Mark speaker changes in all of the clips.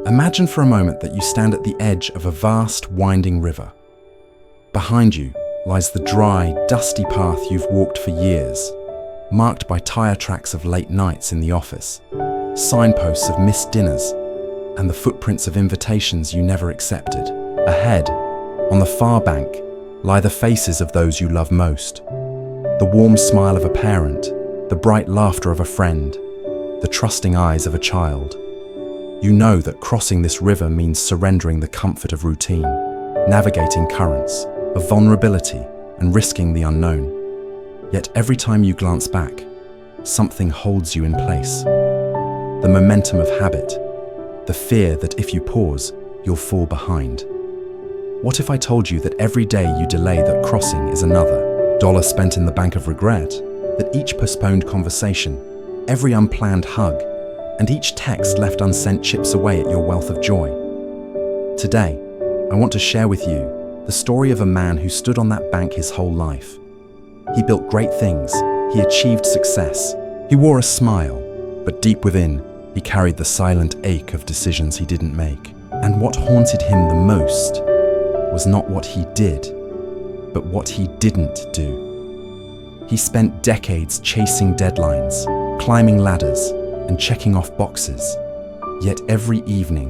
Speaker 1: Imagine for a moment that you stand at the edge of a vast, winding river. Behind you lies the dry, dusty path you've walked for years, marked by tire tracks of late nights in the office, signposts of missed dinners, and the footprints of invitations you never accepted. Ahead, on the far bank, lie the faces of those you love most. The warm smile of a parent, the bright laughter of a friend, the trusting eyes of a child. You know that crossing this river means surrendering the comfort of routine, navigating currents of vulnerability, and risking the unknown. Yet every time you glance back, something holds you in place. The momentum of habit, the fear that if you pause, you'll fall behind. What if I told you that every day you delay that crossing is another dollar spent in the bank of regret, that each postponed conversation, every unplanned hug, and each text left unsent chips away at your wealth of joy? Today, I want to share with you the story of a man who stood on that bank his whole life. He built great things, he achieved success, he wore a smile, but deep within, he carried the silent ache of decisions he didn't make. And what haunted him the most was not what he did, but what he didn't do. He spent decades chasing deadlines, climbing ladders, and checking off boxes. Yet every evening,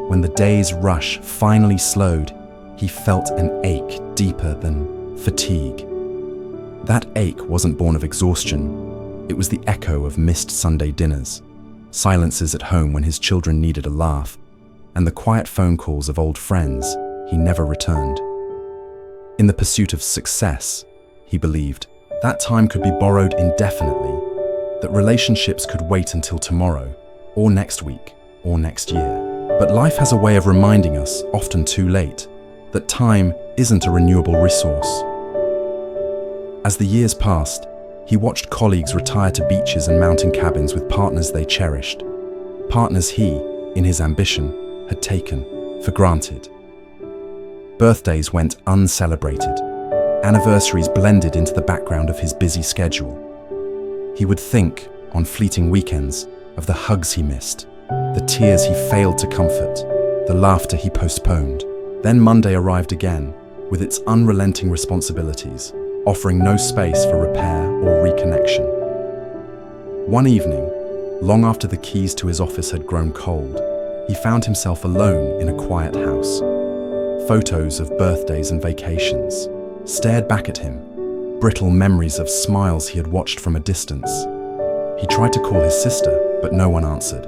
Speaker 1: when the day's rush finally slowed, he felt an ache deeper than fatigue. That ache wasn't born of exhaustion. It was the echo of missed Sunday dinners, silences at home when his children needed a laugh, and the quiet phone calls of old friends he never returned. In the pursuit of success, he believed, that time could be borrowed indefinitely, that relationships could wait until tomorrow, or next week, or next year. But life has a way of reminding us, often too late, that time isn't a renewable resource. As the years passed, he watched colleagues retire to beaches and mountain cabins with partners they cherished, partners he, in his ambition, had taken for granted. Birthdays went uncelebrated, anniversaries blended into the background of his busy schedule. He would think, on fleeting weekends, of the hugs he missed, the tears he failed to comfort, the laughter he postponed. Then Monday arrived again, with its unrelenting responsibilities, offering no space for repair or reconnection. One evening, long after the keys to his office had grown cold, he found himself alone in a quiet house. Photos of birthdays and vacations stared back at him, brittle memories of smiles he had watched from a distance. He tried to call his sister, but no one answered.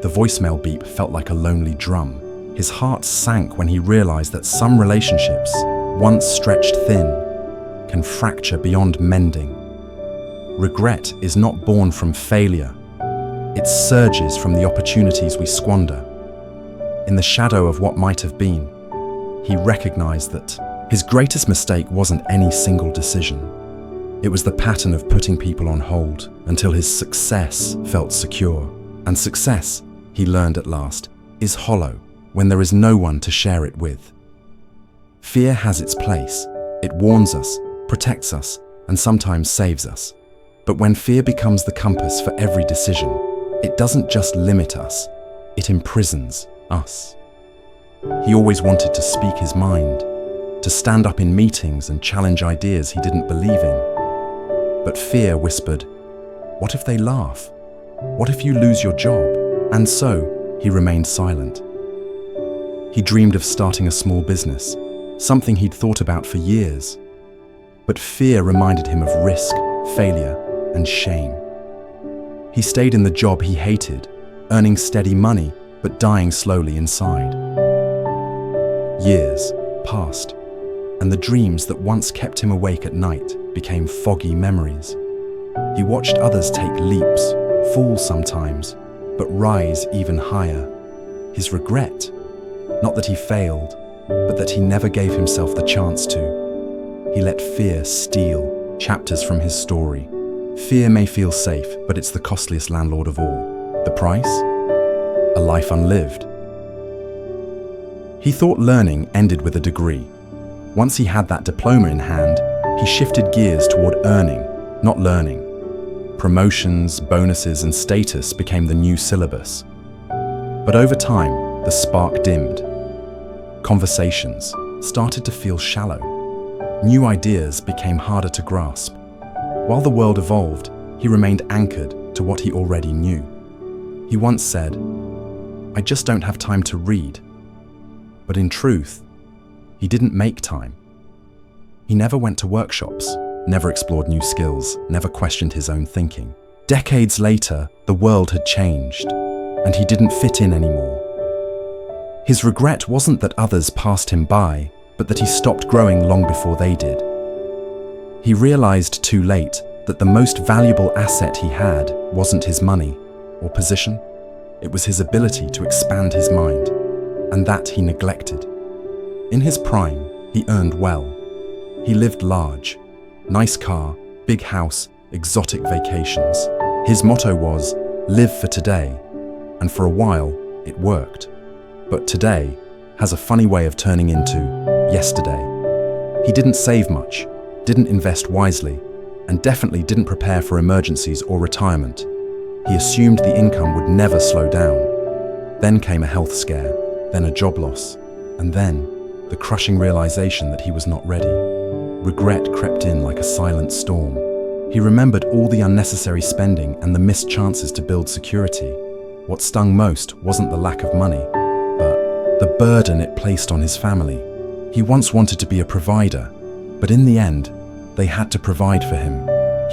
Speaker 1: The voicemail beep felt like a lonely drum. His heart sank when he realized that some relationships, once stretched thin, can fracture beyond mending. Regret is not born from failure. It surges from the opportunities we squander. In the shadow of what might have been, he recognized that his greatest mistake wasn't any single decision. It was the pattern of putting people on hold until his success felt secure. And success, he learned at last, is hollow when there is no one to share it with. Fear has its place. It warns us, protects us, and sometimes saves us. But when fear becomes the compass for every decision, it doesn't just limit us, it imprisons us. He always wanted to speak his mind, to stand up in meetings and challenge ideas he didn't believe in. But fear whispered, "What if they laugh? What if you lose your job?" And so, he remained silent. He dreamed of starting a small business, something he'd thought about for years. But fear reminded him of risk, failure, and shame. He stayed in the job he hated, earning steady money, but dying slowly inside. Years passed, and the dreams that once kept him awake at night became foggy memories. He watched others take leaps, fall sometimes, but rise even higher. His regret, not that he failed, but that he never gave himself the chance to. He let fear steal chapters from his story. Fear may feel safe, but it's the costliest landlord of all. The price? A life unlived. He thought learning ended with a degree. Once he had that diploma in hand, he shifted gears toward earning, not learning. Promotions, bonuses, and status became the new syllabus. But over time, the spark dimmed. Conversations started to feel shallow. New ideas became harder to grasp. While the world evolved, he remained anchored to what he already knew. He once said, "I just don't have time to read." But in truth, he didn't make time. He never went to workshops, never explored new skills, never questioned his own thinking. Decades later, the world had changed, and he didn't fit in anymore. His regret wasn't that others passed him by, but that he stopped growing long before they did. He realized too late that the most valuable asset he had wasn't his money or position. It was his ability to expand his mind, and that he neglected. In his prime, he earned well. He lived large. Nice car, big house, exotic vacations. His motto was, live for today, and for a while, it worked. But today has a funny way of turning into yesterday. He didn't save much, didn't invest wisely, and definitely didn't prepare for emergencies or retirement. He assumed the income would never slow down. Then came a health scare, then a job loss, and then the crushing realization that he was not ready. Regret crept in like a silent storm. He remembered all the unnecessary spending and the missed chances to build security. What stung most wasn't the lack of money, but the burden it placed on his family. He once wanted to be a provider, but in the end, they had to provide for him.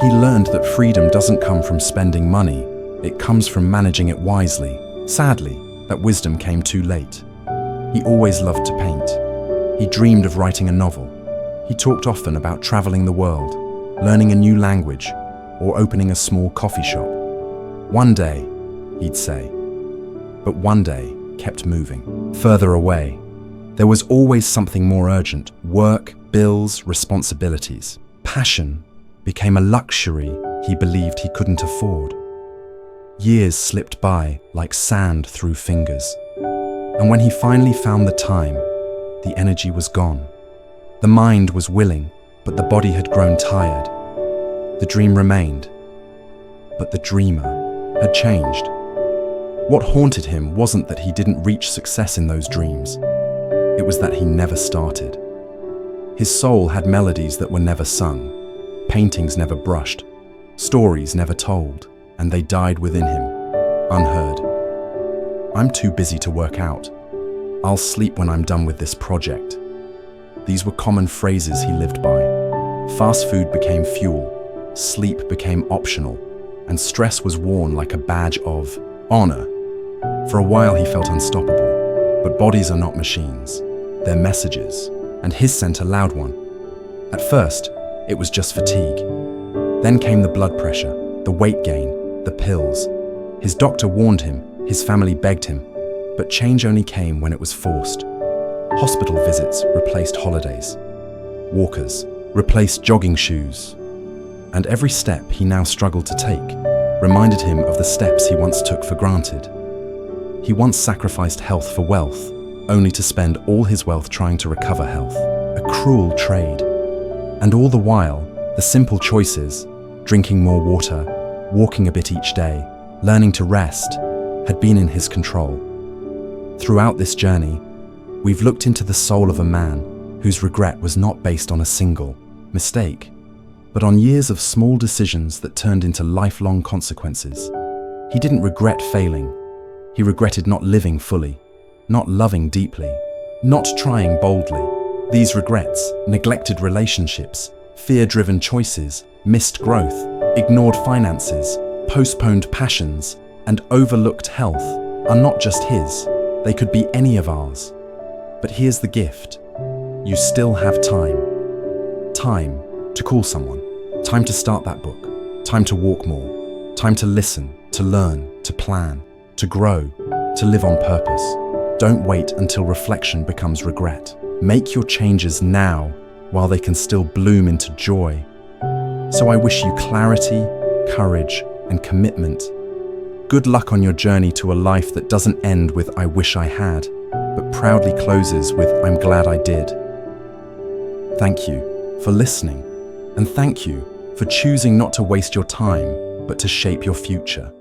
Speaker 1: He learned that freedom doesn't come from spending money, it comes from managing it wisely. Sadly, that wisdom came too late. He always loved to paint. He dreamed of writing a novel. He talked often about traveling the world, learning a new language, or opening a small coffee shop. One day, he'd say. But one day kept moving. Further away. There was always something more urgent: work, bills, responsibilities. Passion became a luxury he believed he couldn't afford. Years slipped by like sand through fingers. And when he finally found the time, the energy was gone. The mind was willing, but the body had grown tired. The dream remained, but the dreamer had changed. What haunted him wasn't that he didn't reach success in those dreams. It was that he never started. His soul had melodies that were never sung, paintings never brushed, stories never told, and they died within him, unheard. "I'm too busy to work out. I'll sleep when I'm done with this project." These were common phrases he lived by. Fast food became fuel, sleep became optional, and stress was worn like a badge of honor. For a while he felt unstoppable, but bodies are not machines. They're messages, and his sent a loud one. At first, it was just fatigue. Then came the blood pressure, the weight gain, the pills. His doctor warned him, his family begged him, but change only came when it was forced. Hospital visits replaced holidays. Walkers replaced jogging shoes. And every step he now struggled to take reminded him of the steps he once took for granted. He once sacrificed health for wealth, only to spend all his wealth trying to recover health. A cruel trade. And all the while, the simple choices, drinking more water, walking a bit each day, learning to rest, had been in his control. Throughout this journey, we've looked into the soul of a man whose regret was not based on a single mistake, but on years of small decisions that turned into lifelong consequences. He didn't regret failing. He regretted not living fully, not loving deeply, not trying boldly. These regrets, neglected relationships, fear-driven choices, missed growth, ignored finances, postponed passions, and overlooked health are not just his. They could be any of ours. But here's the gift. You still have time. Time to call someone. Time to start that book. Time to walk more. Time to listen, to learn, to plan, to grow, to live on purpose. Don't wait until reflection becomes regret. Make your changes now while they can still bloom into joy. So I wish you clarity, courage, and commitment. Good luck on your journey to a life that doesn't end with "I wish I had," but proudly closes with "I'm glad I did." Thank you for listening, and thank you for choosing not to waste your time, but to shape your future.